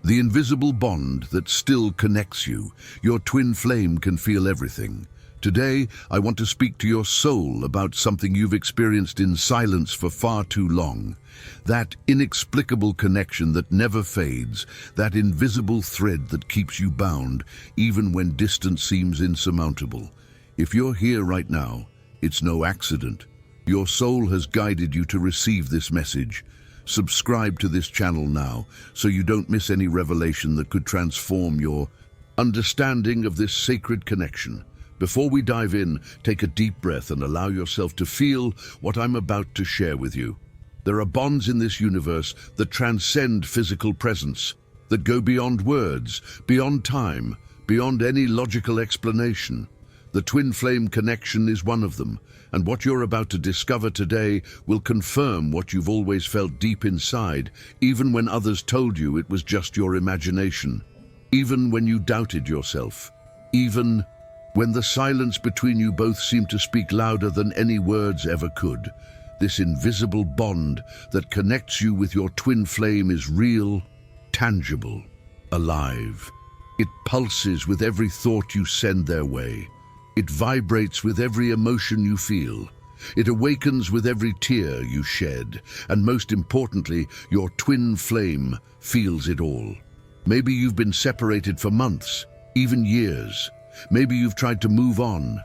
The invisible bond that still connects you. Your twin flame can feel everything. Today, I want to speak to your soul about something you've experienced in silence for far too long. That inexplicable connection that never fades, that invisible thread that keeps you bound, even when distance seems insurmountable. If you're here right now, it's no accident. Your soul has guided you to receive this message. Subscribe to this channel now, so you don't miss any revelation that could transform your understanding of this sacred connection. Before we dive in, take a deep breath and allow yourself to feel what I'm about to share with you. There are bonds in this universe that transcend physical presence, that go beyond words, beyond time, beyond any logical explanation. The twin flame connection is one of them, and what you're about to discover today will confirm what you've always felt deep inside, even when others told you it was just your imagination, even when you doubted yourself, even when the silence between you both seemed to speak louder than any words ever could. This invisible bond that connects you with your twin flame is real, tangible, alive. It pulses with every thought you send their way. It vibrates with every emotion you feel. It awakens with every tear you shed. And most importantly, your twin flame feels it all. Maybe you've been separated for months, even years. Maybe you've tried to move on,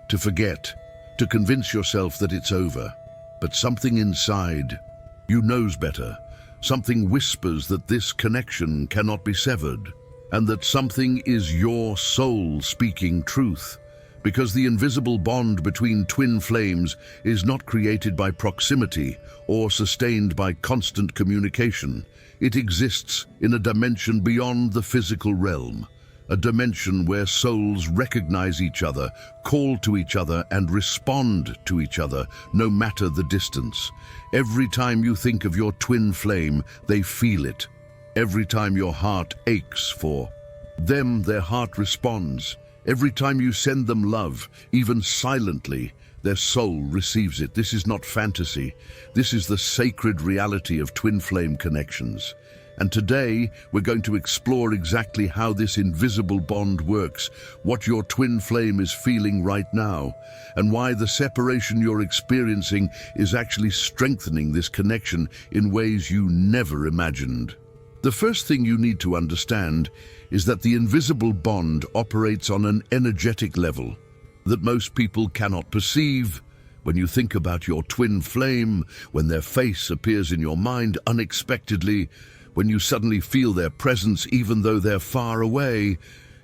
to forget, to convince yourself that it's over. But something inside you knows better. Something whispers that this connection cannot be severed, and that something is your soul speaking truth. Because the invisible bond between twin flames is not created by proximity or sustained by constant communication. It exists in a dimension beyond the physical realm. A dimension where souls recognize each other, call to each other, and respond to each other, no matter the distance. Every time you think of your twin flame, they feel it. Every time your heart aches for them, their heart responds. Every time you send them love, even silently, their soul receives it. This is not fantasy. This is the sacred reality of twin flame connections. And today, we're going to explore exactly how this invisible bond works, what your twin flame is feeling right now, and why the separation you're experiencing is actually strengthening this connection in ways you never imagined. The first thing you need to understand is that the invisible bond operates on an energetic level that most people cannot perceive. When you think about your twin flame, when their face appears in your mind unexpectedly, when you suddenly feel their presence even though they're far away,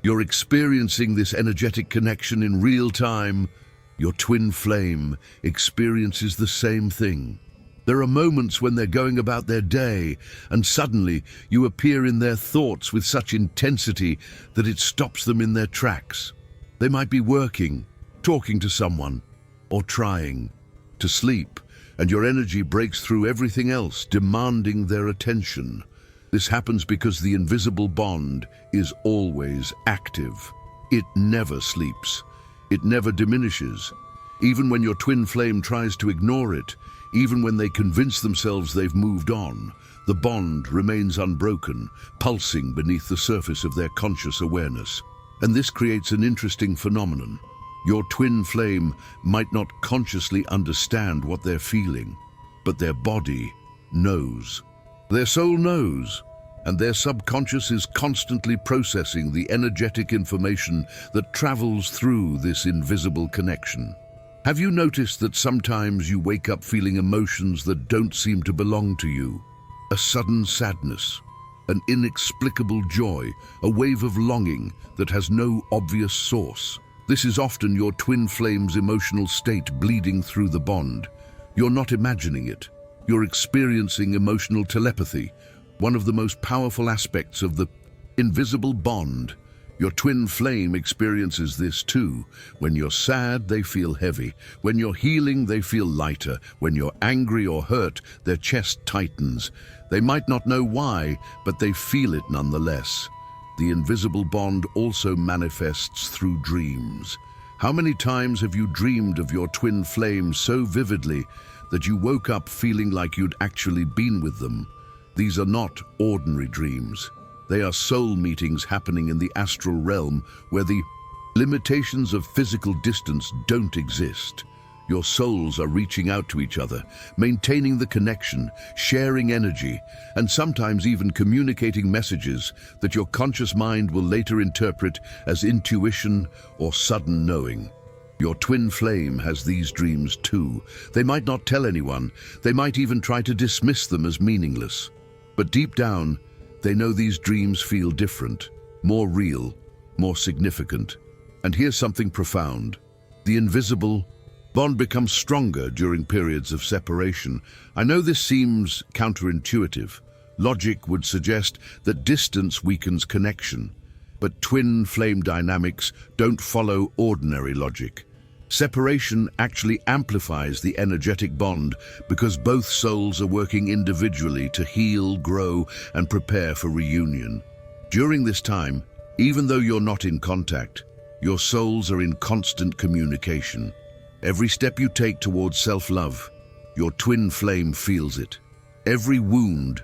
you're experiencing this energetic connection in real time. Your twin flame experiences the same thing. There are moments when they're going about their day, and suddenly you appear in their thoughts with such intensity that it stops them in their tracks. They might be working, talking to someone, or trying to sleep, and your energy breaks through everything else, demanding their attention. This happens because the invisible bond is always active. It never sleeps. It never diminishes. Even when your twin flame tries to ignore it, even when they convince themselves they've moved on, the bond remains unbroken, pulsing beneath the surface of their conscious awareness. And this creates an interesting phenomenon. Your twin flame might not consciously understand what they're feeling, but their body knows. Their soul knows, and their subconscious is constantly processing the energetic information that travels through this invisible connection. Have you noticed that sometimes you wake up feeling emotions that don't seem to belong to you? A sudden sadness, an inexplicable joy, a wave of longing that has no obvious source. This is often your twin flame's emotional state bleeding through the bond. You're not imagining it. You're experiencing emotional telepathy, one of the most powerful aspects of the invisible bond. Your twin flame experiences this too. When you're sad, they feel heavy. When you're healing, they feel lighter. When you're angry or hurt, their chest tightens. They might not know why, but they feel it nonetheless. The invisible bond also manifests through dreams. How many times have you dreamed of your twin flame so vividly that you woke up feeling like you'd actually been with them? These are not ordinary dreams. They are soul meetings happening in the astral realm where the limitations of physical distance don't exist. Your souls are reaching out to each other, maintaining the connection, sharing energy, and sometimes even communicating messages that your conscious mind will later interpret as intuition or sudden knowing. Your twin flame has these dreams too. They might not tell anyone. They might even try to dismiss them as meaningless. But deep down, they know these dreams feel different, more real, more significant. And here's something profound. The invisible bond becomes stronger during periods of separation. I know this seems counterintuitive. Logic would suggest that distance weakens connection. But twin flame dynamics don't follow ordinary logic. Separation actually amplifies the energetic bond because both souls are working individually to heal, grow, and prepare for reunion. During this time, even though you're not in contact, your souls are in constant communication. Every step you take towards self-love, your twin flame feels it. Every wound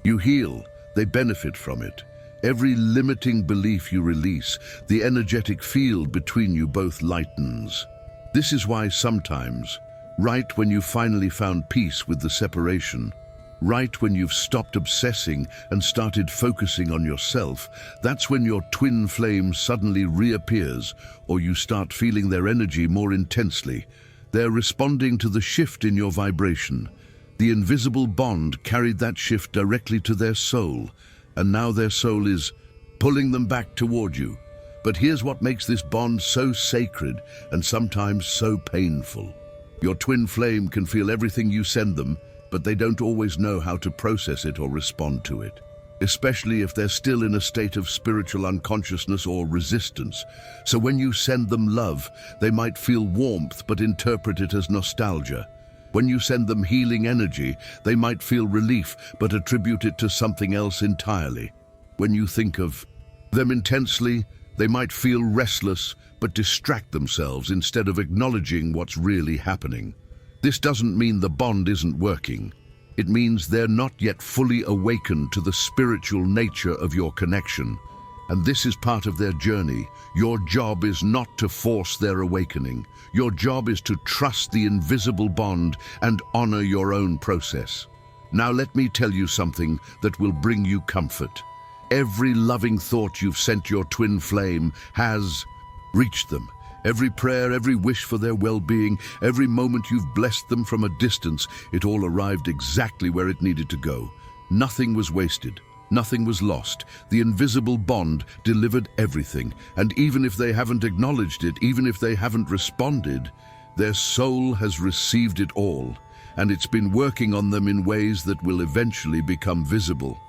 you heal, they benefit from it. Every limiting belief you release, the energetic field between you both lightens. This is why sometimes, right when you finally found peace with the separation, right when you've stopped obsessing and started focusing on yourself, that's when your twin flame suddenly reappears, or you start feeling their energy more intensely. They're responding to the shift in your vibration. The invisible bond carried that shift directly to their soul, and now their soul is pulling them back toward you. But here's what makes this bond so sacred and sometimes so painful. Your twin flame can feel everything you send them, but they don't always know how to process it or respond to it, especially if they're still in a state of spiritual unconsciousness or resistance. So when you send them love, they might feel warmth but interpret it as nostalgia. When you send them healing energy, they might feel relief but attribute it to something else entirely. When you think of them intensely, they might feel restless but distract themselves instead of acknowledging what's really happening. This doesn't mean the bond isn't working. It means they're not yet fully awakened to the spiritual nature of your connection. And this is part of their journey. Your job is not to force their awakening. Your job is to trust the invisible bond and honor your own process. Now let me tell you something that will bring you comfort. Every loving thought you've sent your twin flame has reached them. Every prayer, every wish for their well-being, every moment you've blessed them from a distance, it all arrived exactly where it needed to go. Nothing was wasted. Nothing was lost. The invisible bond delivered everything. And even if they haven't acknowledged it, even if they haven't responded, their soul has received it all. And it's been working on them in ways that will eventually become visible.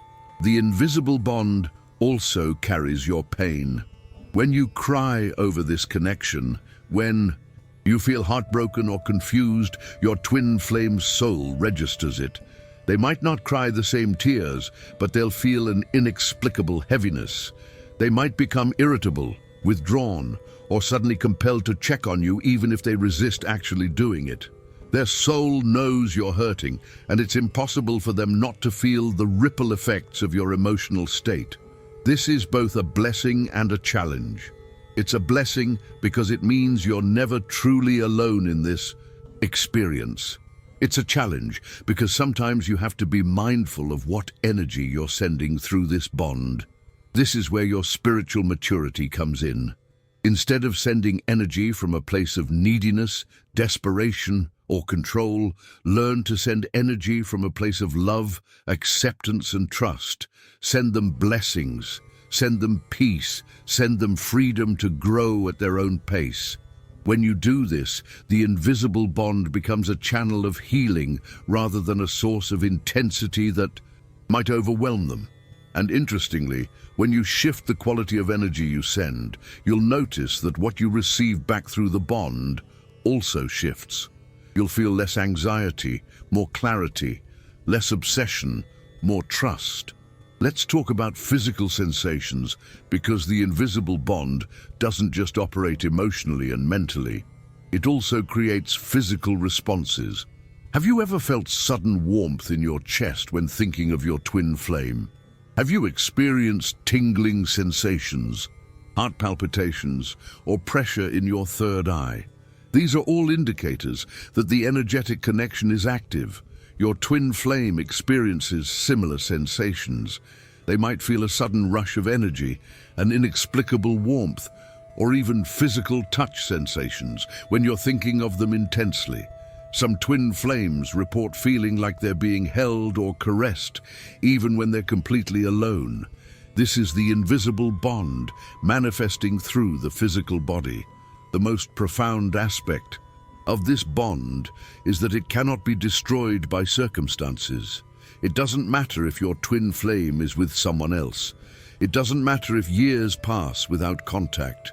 The invisible bond also carries your pain. When you cry over this connection, when you feel heartbroken or confused, your twin flame's soul registers it. They might not cry the same tears, but they'll feel an inexplicable heaviness. They might become irritable, withdrawn, or suddenly compelled to check on you even if they resist actually doing it. Their soul knows you're hurting, and it's impossible for them not to feel the ripple effects of your emotional state. This is both a blessing and a challenge. It's a blessing because it means you're never truly alone in this experience. It's a challenge because sometimes you have to be mindful of what energy you're sending through this bond. This is where your spiritual maturity comes in. Instead of sending energy from a place of neediness, desperation, or control, learn to send energy from a place of love, acceptance, and trust. Send them blessings, send them peace, send them freedom to grow at their own pace. When you do this, the invisible bond becomes a channel of healing rather than a source of intensity that might overwhelm them. And interestingly, when you shift the quality of energy you send, you'll notice that what you receive back through the bond also shifts. You'll feel less anxiety, more clarity, less obsession, more trust. Let's talk about physical sensations, because the invisible bond doesn't just operate emotionally and mentally. It also creates physical responses. Have you ever felt sudden warmth in your chest when thinking of your twin flame? Have you experienced tingling sensations, heart palpitations, or pressure in your third eye? These are all indicators that the energetic connection is active. Your twin flame experiences similar sensations. They might feel a sudden rush of energy, an inexplicable warmth, or even physical touch sensations when you're thinking of them intensely. Some twin flames report feeling like they're being held or caressed, even when they're completely alone. This is the invisible bond manifesting through the physical body. The most profound aspect of this bond is that it cannot be destroyed by circumstances. It doesn't matter if your twin flame is with someone else. It doesn't matter if years pass without contact.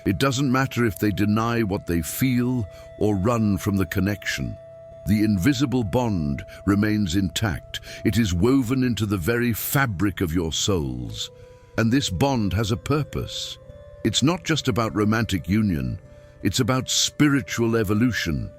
It doesn't matter if they deny what they feel or run from the connection. The invisible bond remains intact. It is woven into the very fabric of your souls. And this bond has a purpose. It's not just about romantic union. It's about spiritual evolution.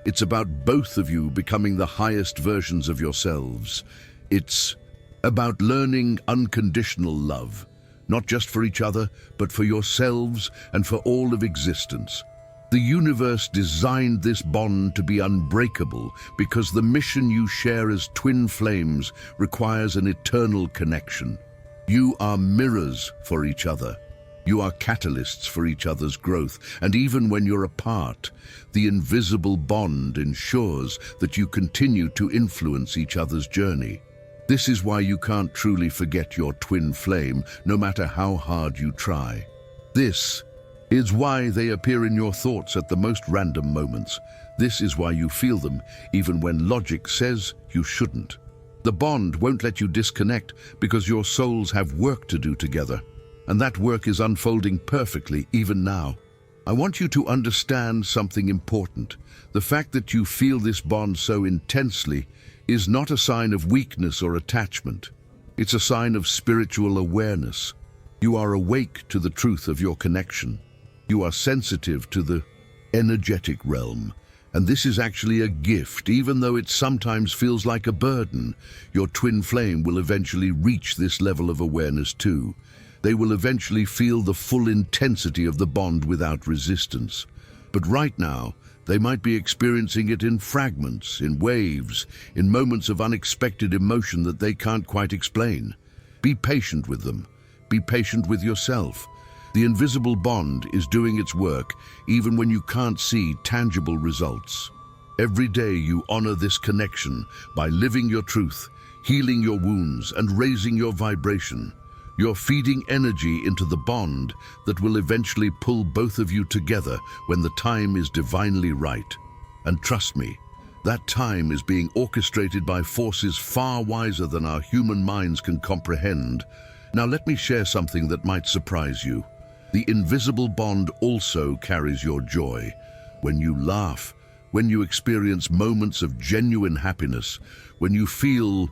It's about both of you becoming the highest versions of yourselves. It's about learning unconditional love, not just for each other, but for yourselves and for all of existence. The universe designed this bond to be unbreakable because the mission you share as twin flames requires an eternal connection. You are mirrors for each other. You are catalysts for each other's growth, and even when you're apart, the invisible bond ensures that you continue to influence each other's journey. This is why you can't truly forget your twin flame, no matter how hard you try. This is why they appear in your thoughts at the most random moments. This is why you feel them, even when logic says you shouldn't. The bond won't let you disconnect because your souls have work to do together. And that work is unfolding perfectly even now. I want you to understand something important. The fact that you feel this bond so intensely is not a sign of weakness or attachment. It's a sign of spiritual awareness. You are awake to the truth of your connection. You are sensitive to the energetic realm. And this is actually a gift, even though it sometimes feels like a burden. Your twin flame will eventually reach this level of awareness too. They will eventually feel the full intensity of the bond without resistance. But right now, they might be experiencing it in fragments, in waves, in moments of unexpected emotion that they can't quite explain. Be patient with them. Be patient with yourself. The invisible bond is doing its work even when you can't see tangible results. Every day you honor this connection by living your truth, healing your wounds, and raising your vibration. You're feeding energy into the bond that will eventually pull both of you together when the time is divinely right. And trust me, that time is being orchestrated by forces far wiser than our human minds can comprehend. Now let me share something that might surprise you. The invisible bond also carries your joy. When you laugh, when you experience moments of genuine happiness, when you feel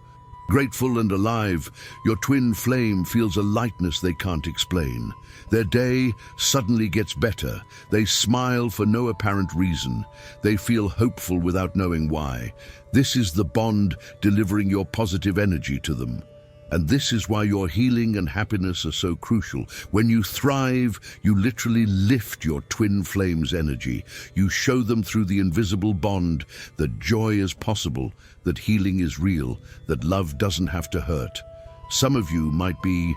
grateful and alive, your twin flame feels a lightness they can't explain. Their day suddenly gets better. They smile for no apparent reason. They feel hopeful without knowing why. This is the bond delivering your positive energy to them. And this is why your healing and happiness are so crucial. When you thrive, you literally lift your twin flame's energy. You show them through the invisible bond that joy is possible, that healing is real, that love doesn't have to hurt. Some of you might be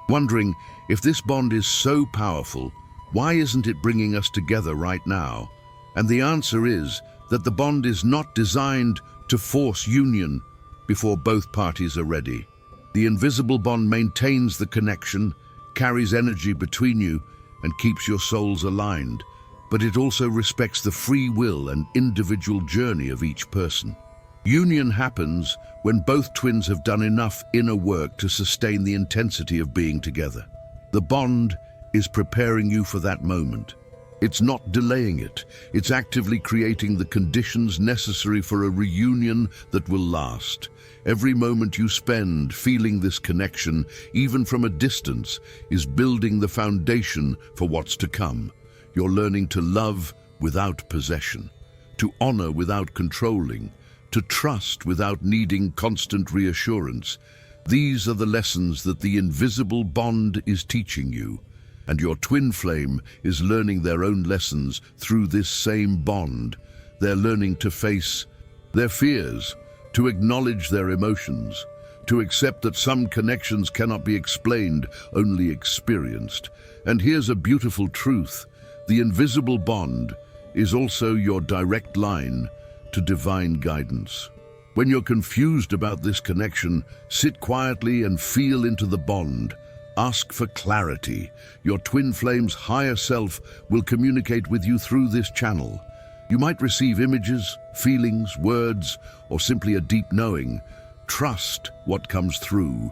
wondering, if this bond is so powerful, why isn't it bringing us together right now? And the answer is that the bond is not designed to force union before both parties are ready. The invisible bond maintains the connection, carries energy between you, and keeps your souls aligned. But it also respects the free will and individual journey of each person. Union happens when both twins have done enough inner work to sustain the intensity of being together. The bond is preparing you for that moment. It's not delaying it. It's actively creating the conditions necessary for a reunion that will last. Every moment you spend feeling this connection, even from a distance, is building the foundation for what's to come. You're learning to love without possession, to honor without controlling, to trust without needing constant reassurance. These are the lessons that the invisible bond is teaching you, and your twin flame is learning their own lessons through this same bond. They're learning to face their fears, to acknowledge their emotions, to accept that some connections cannot be explained, only experienced. And here's a beautiful truth. The invisible bond is also your direct line to divine guidance. When you're confused about this connection, sit quietly and feel into the bond. Ask for clarity. Your twin flame's higher self will communicate with you through this channel. You might receive images, feelings, words, or simply a deep knowing. Trust what comes through.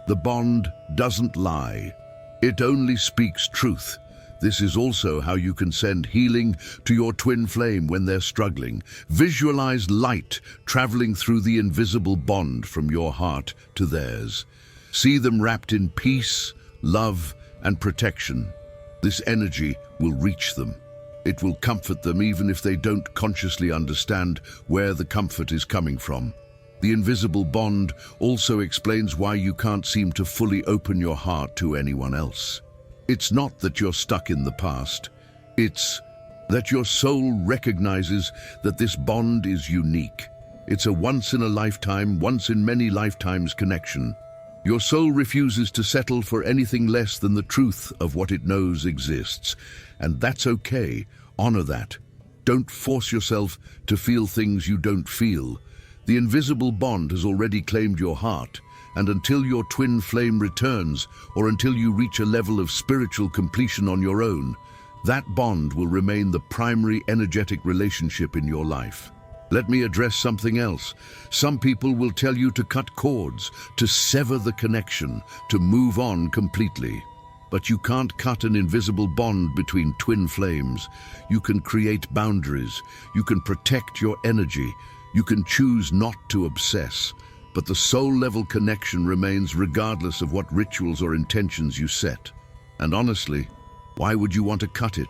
The bond doesn't lie. It only speaks truth. This is also how you can send healing to your twin flame when they're struggling. Visualize light traveling through the invisible bond from your heart to theirs. See them wrapped in peace, love, and protection. This energy will reach them. It will comfort them even if they don't consciously understand where the comfort is coming from. The invisible bond also explains why you can't seem to fully open your heart to anyone else. It's not that you're stuck in the past. It's that your soul recognizes that this bond is unique. It's a once-in-a-lifetime, once-in-many-lifetimes connection. Your soul refuses to settle for anything less than the truth of what it knows exists. And that's okay. Honor that. Don't force yourself to feel things you don't feel. The invisible bond has already claimed your heart. And until your twin flame returns, or until you reach a level of spiritual completion on your own, that bond will remain the primary energetic relationship in your life. Let me address something else. Some people will tell you to cut cords, to sever the connection, to move on completely. But you can't cut an invisible bond between twin flames. You can create boundaries. You can protect your energy. You can choose not to obsess. But the soul-level connection remains regardless of what rituals or intentions you set. And honestly, why would you want to cut it?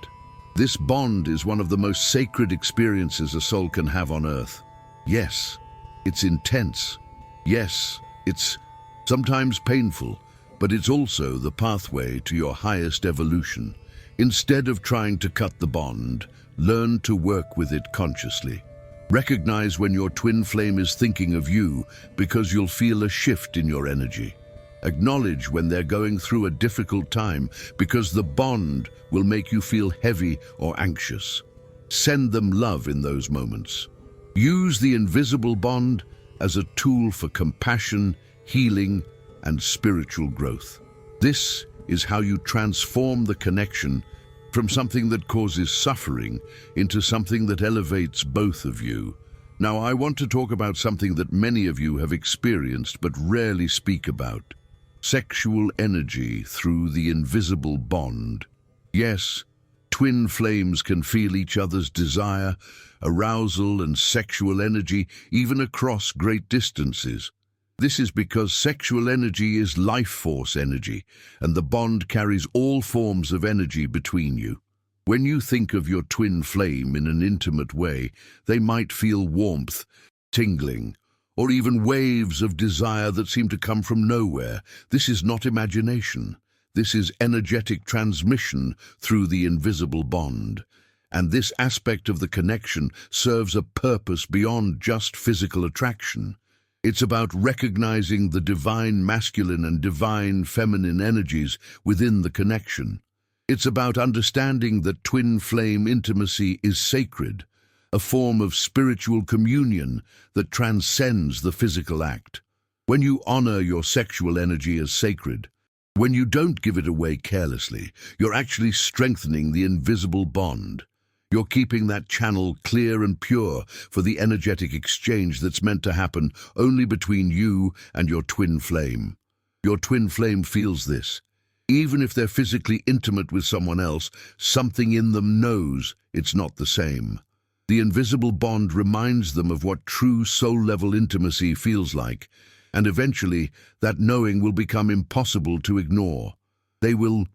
This bond is one of the most sacred experiences a soul can have on earth. Yes, it's intense. Yes, it's sometimes painful, but it's also the pathway to your highest evolution. Instead of trying to cut the bond, learn to work with it consciously. Recognize when your twin flame is thinking of you because you'll feel a shift in your energy. Acknowledge when they're going through a difficult time because the bond will make you feel heavy or anxious. Send them love in those moments. Use the invisible bond as a tool for compassion, healing, and spiritual growth. This is how you transform the connection from something that causes suffering into something that elevates both of you. Now, I want to talk about something that many of you have experienced but rarely speak about. Sexual energy through the invisible bond. Yes, twin flames can feel each other's desire, arousal, and sexual energy even across great distances. This is because sexual energy is life force energy, and the bond carries all forms of energy between you. When you think of your twin flame in an intimate way, they might feel warmth, tingling, or even waves of desire that seem to come from nowhere. This is not imagination. This is energetic transmission through the invisible bond. And this aspect of the connection serves a purpose beyond just physical attraction. It's about recognizing the divine masculine and divine feminine energies within the connection. It's about understanding that twin flame intimacy is sacred, a form of spiritual communion that transcends the physical act. When you honor your sexual energy as sacred, when you don't give it away carelessly, you're actually strengthening the invisible bond. You're keeping that channel clear and pure for the energetic exchange that's meant to happen only between you and your twin flame. Your twin flame feels this. Even if they're physically intimate with someone else, something in them knows it's not the same. The invisible bond reminds them of what true soul-level intimacy feels like, and eventually that knowing will become impossible to ignore. They will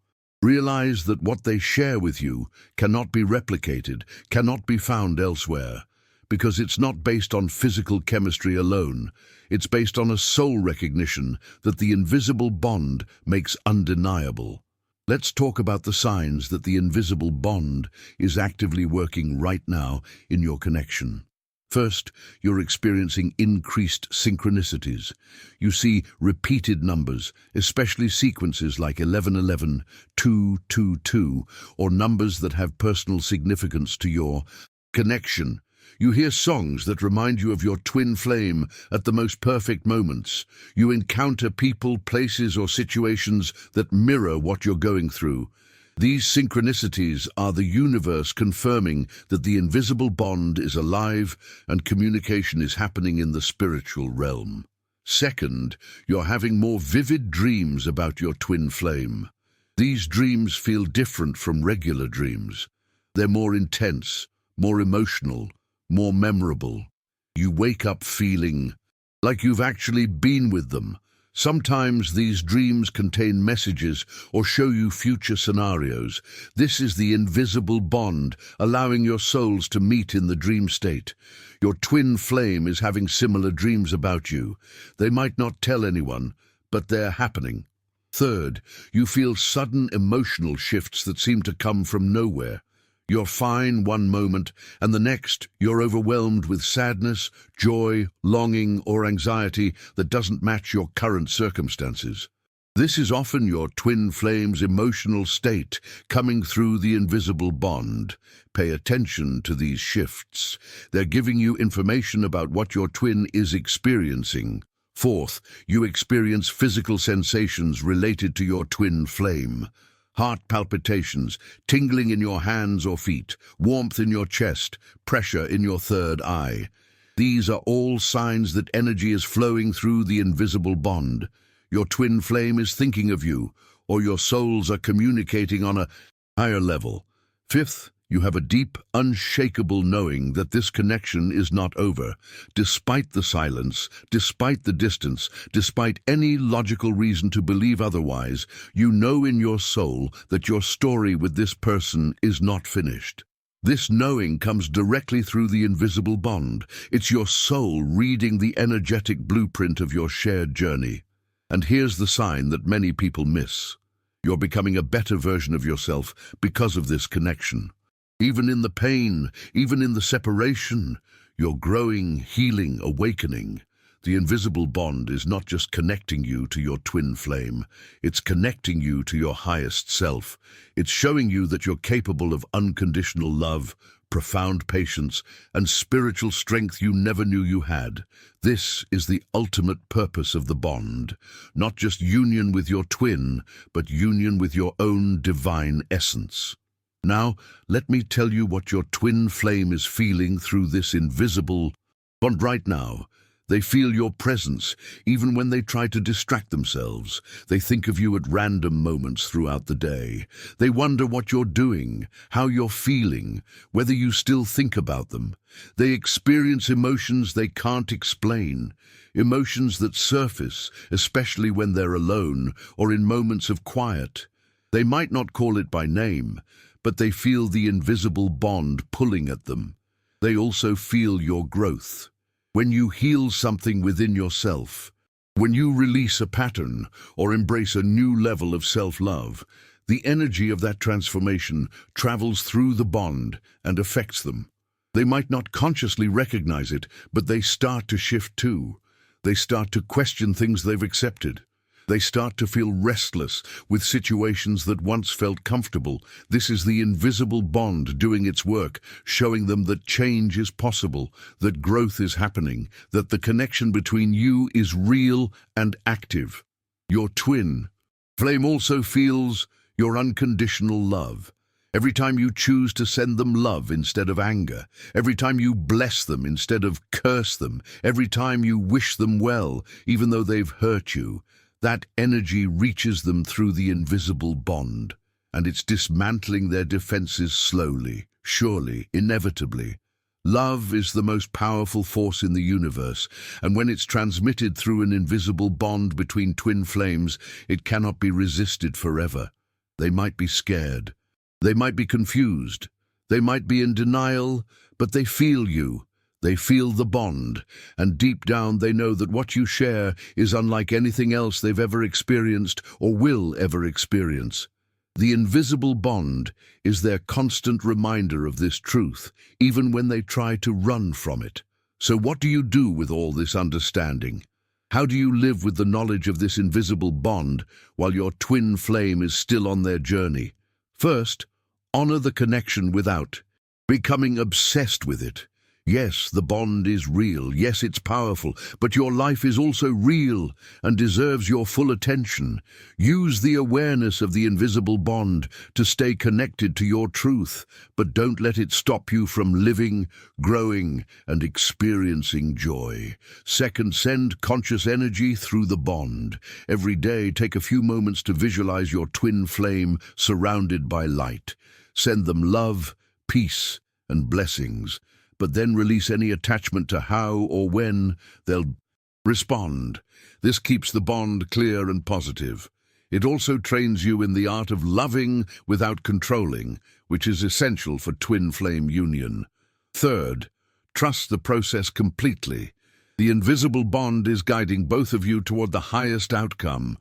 realize that what they share with you cannot be replicated, cannot be found elsewhere, because it's not based on physical chemistry alone. It's based on a soul recognition that the invisible bond makes undeniable. Let's talk about the signs that the invisible bond is actively working right now in your connection. First, you're experiencing increased synchronicities. You see repeated numbers, especially sequences like 1111, 222, or numbers that have personal significance to your connection. You hear songs that remind you of your twin flame at the most perfect moments. You encounter people, places, or situations that mirror what you're going through. These synchronicities are the universe confirming that the invisible bond is alive and communication is happening in the spiritual realm. Second, you're having more vivid dreams about your twin flame. These dreams feel different from regular dreams. They're more intense, more emotional, more memorable. You wake up feeling like you've actually been with them. Sometimes these dreams contain messages or show you future scenarios. This is the invisible bond, allowing your souls to meet in the dream state. Your twin flame is having similar dreams about you. They might not tell anyone, but they're happening. Third, you feel sudden emotional shifts that seem to come from nowhere. You're fine one moment, and the next you're overwhelmed with sadness, joy, longing, or anxiety that doesn't match your current circumstances. This is often your twin flame's emotional state coming through the invisible bond. Pay attention to these shifts. They're giving you information about what your twin is experiencing. Fourth, you experience physical sensations related to your twin flame. Heart palpitations, tingling in your hands or feet, warmth in your chest, pressure in your third eye. These are all signs that energy is flowing through the invisible bond. Your twin flame is thinking of you, or your souls are communicating on a higher level. Fifth, you have a deep, unshakable knowing that this connection is not over. Despite the silence, despite the distance, despite any logical reason to believe otherwise, you know in your soul that your story with this person is not finished. This knowing comes directly through the invisible bond. It's your soul reading the energetic blueprint of your shared journey. And here's the sign that many people miss. You're becoming a better version of yourself because of this connection. Even in the pain, even in the separation, you're growing, healing, awakening. The invisible bond is not just connecting you to your twin flame, it's connecting you to your highest self. It's showing you that you're capable of unconditional love, profound patience, and spiritual strength you never knew you had. This is the ultimate purpose of the bond, not just union with your twin, but union with your own divine essence. Now, let me tell you what your twin flame is feeling through this invisible bond right now. They feel your presence, even when they try to distract themselves. They think of you at random moments throughout the day. They wonder what you're doing, how you're feeling, whether you still think about them. They experience emotions they can't explain, emotions that surface, especially when they're alone or in moments of quiet. They might not call it by name, but they feel the invisible bond pulling at them. They also feel your growth. When you heal something within yourself, when you release a pattern or embrace a new level of self-love, the energy of that transformation travels through the bond and affects them. They might not consciously recognize it, but they start to shift too. They start to question things they've accepted. They start to feel restless with situations that once felt comfortable. This is the invisible bond doing its work, showing them that change is possible, that growth is happening, that the connection between you is real and active. Your twin flame also feels your unconditional love. Every time you choose to send them love instead of anger, every time you bless them instead of curse them, every time you wish them well, even though they've hurt you, that energy reaches them through the invisible bond, and it's dismantling their defenses slowly, surely, inevitably. Love is the most powerful force in the universe, and when it's transmitted through an invisible bond between twin flames, it cannot be resisted forever. They might be scared. They might be confused. They might be in denial, but they feel you. They feel the bond, and deep down they know that what you share is unlike anything else they've ever experienced or will ever experience. The invisible bond is their constant reminder of this truth, even when they try to run from it. So what do you do with all this understanding? How do you live with the knowledge of this invisible bond while your twin flame is still on their journey? First, honor the connection without becoming obsessed with it. Yes, the bond is real. Yes, it's powerful. But your life is also real and deserves your full attention. Use the awareness of the invisible bond to stay connected to your truth, but don't let it stop you from living, growing, and experiencing joy. Second, send conscious energy through the bond. Every day, take a few moments to visualize your twin flame surrounded by light. Send them love, peace, and blessings, but then release any attachment to how or when they'll respond. This keeps the bond clear and positive. It also trains you in the art of loving without controlling, which is essential for twin flame union. Third, trust the process completely. The invisible bond is guiding both of you toward the highest outcome.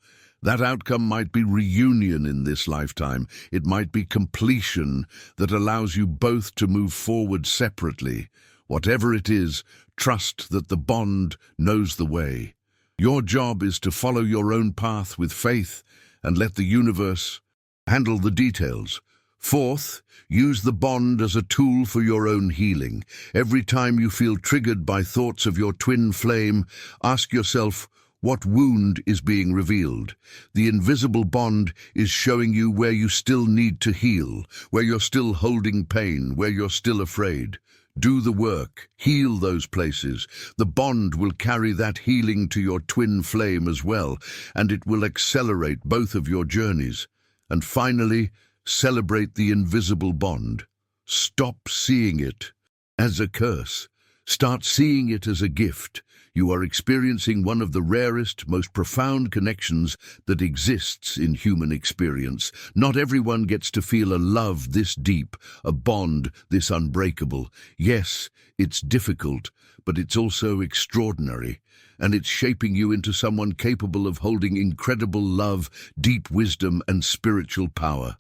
That outcome might be reunion in this lifetime. It might be completion that allows you both to move forward separately. Whatever it is, trust that the bond knows the way. Your job is to follow your own path with faith and let the universe handle the details. Fourth, use the bond as a tool for your own healing. Every time you feel triggered by thoughts of your twin flame, ask yourself, what wound is being revealed? The invisible bond is showing you where you still need to heal, where you're still holding pain, where you're still afraid. Do the work, heal those places. The bond will carry that healing to your twin flame as well, and it will accelerate both of your journeys. And finally, celebrate the invisible bond. Stop seeing it as a curse. Start seeing it as a gift. You are experiencing one of the rarest, most profound connections that exists in human experience. Not everyone gets to feel a love this deep, a bond this unbreakable. Yes, it's difficult, but it's also extraordinary, and it's shaping you into someone capable of holding incredible love, deep wisdom, and spiritual power.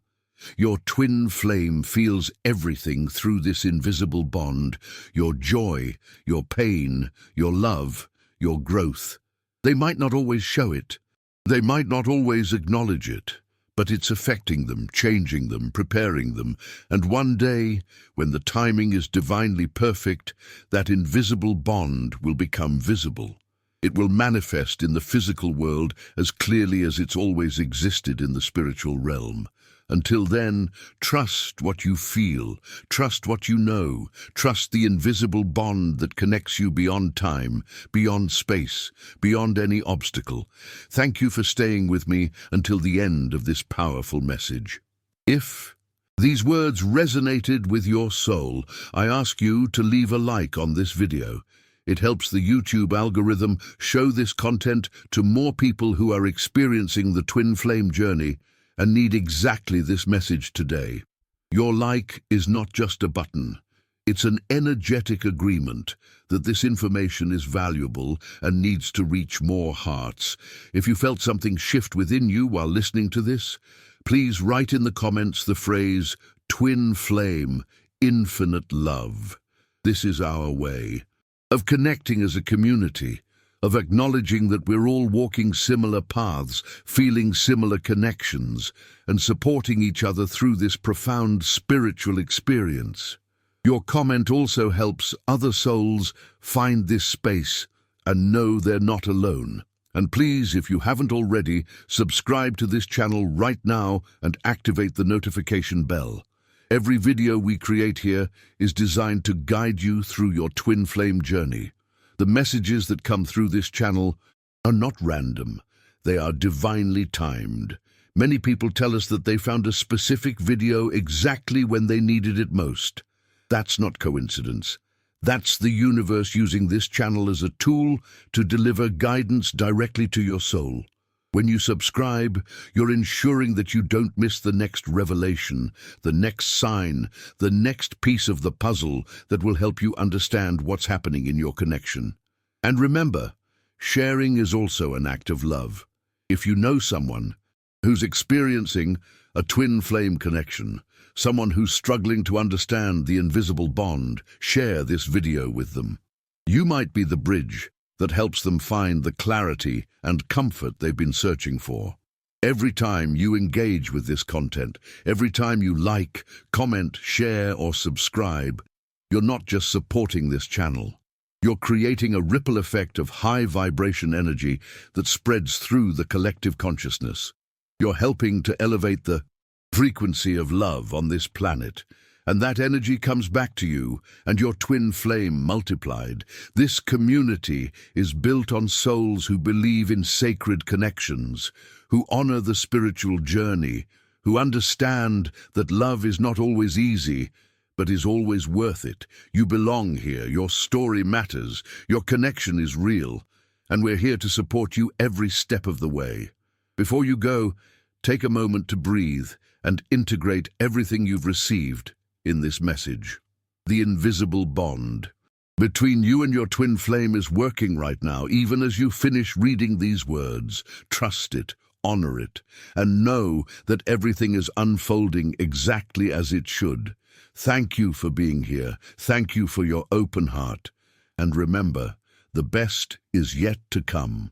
Your twin flame feels everything through this invisible bond, your joy, your pain, your love, your growth. They might not always show it. They might not always acknowledge it, but it's affecting them, changing them, preparing them. And one day, when the timing is divinely perfect, that invisible bond will become visible. It will manifest in the physical world as clearly as it's always existed in the spiritual realm. Until then, trust what you feel, trust what you know, trust the invisible bond that connects you beyond time, beyond space, beyond any obstacle. Thank you for staying with me until the end of this powerful message. If these words resonated with your soul, I ask you to leave a like on this video. It helps the YouTube algorithm show this content to more people who are experiencing the twin flame journey and need exactly this message today. Your like is not just a button. It's an energetic agreement that this information is valuable and needs to reach more hearts. If you felt something shift within you while listening to this, please write in the comments the phrase, twin flame, infinite love. This is our way of connecting as a community, of acknowledging that we're all walking similar paths, feeling similar connections, and supporting each other through this profound spiritual experience. Your comment also helps other souls find this space and know they're not alone. And please, if you haven't already, subscribe to this channel right now and activate the notification bell. Every video we create here is designed to guide you through your twin flame journey. The messages that come through this channel are not random. They are divinely timed. Many people tell us that they found a specific video exactly when they needed it most. That's not coincidence. That's the universe using this channel as a tool to deliver guidance directly to your soul. When you subscribe, you're ensuring that you don't miss the next revelation, the next sign, the next piece of the puzzle that will help you understand what's happening in your connection. And remember, sharing is also an act of love. If you know someone who's experiencing a twin flame connection, someone who's struggling to understand the invisible bond, share this video with them. You might be the bridge that helps them find the clarity and comfort they've been searching for. Every time you engage with this content, every time you like, comment, share, or subscribe, you're not just supporting this channel. You're creating a ripple effect of high vibration energy that spreads through the collective consciousness. You're helping to elevate the frequency of love on this planet, and that energy comes back to you and your twin flame multiplied. This community is built on souls who believe in sacred connections, who honor the spiritual journey, who understand that love is not always easy, but is always worth it. You belong here, your story matters, your connection is real, and we're here to support you every step of the way. Before you go, take a moment to breathe and integrate everything you've received in this message. The invisible bond between you and your twin flame is working right now, even as you finish reading these words. Trust it, honor it, and know that everything is unfolding exactly as it should. Thank you for being here. Thank you for your open heart. And remember, the best is yet to come.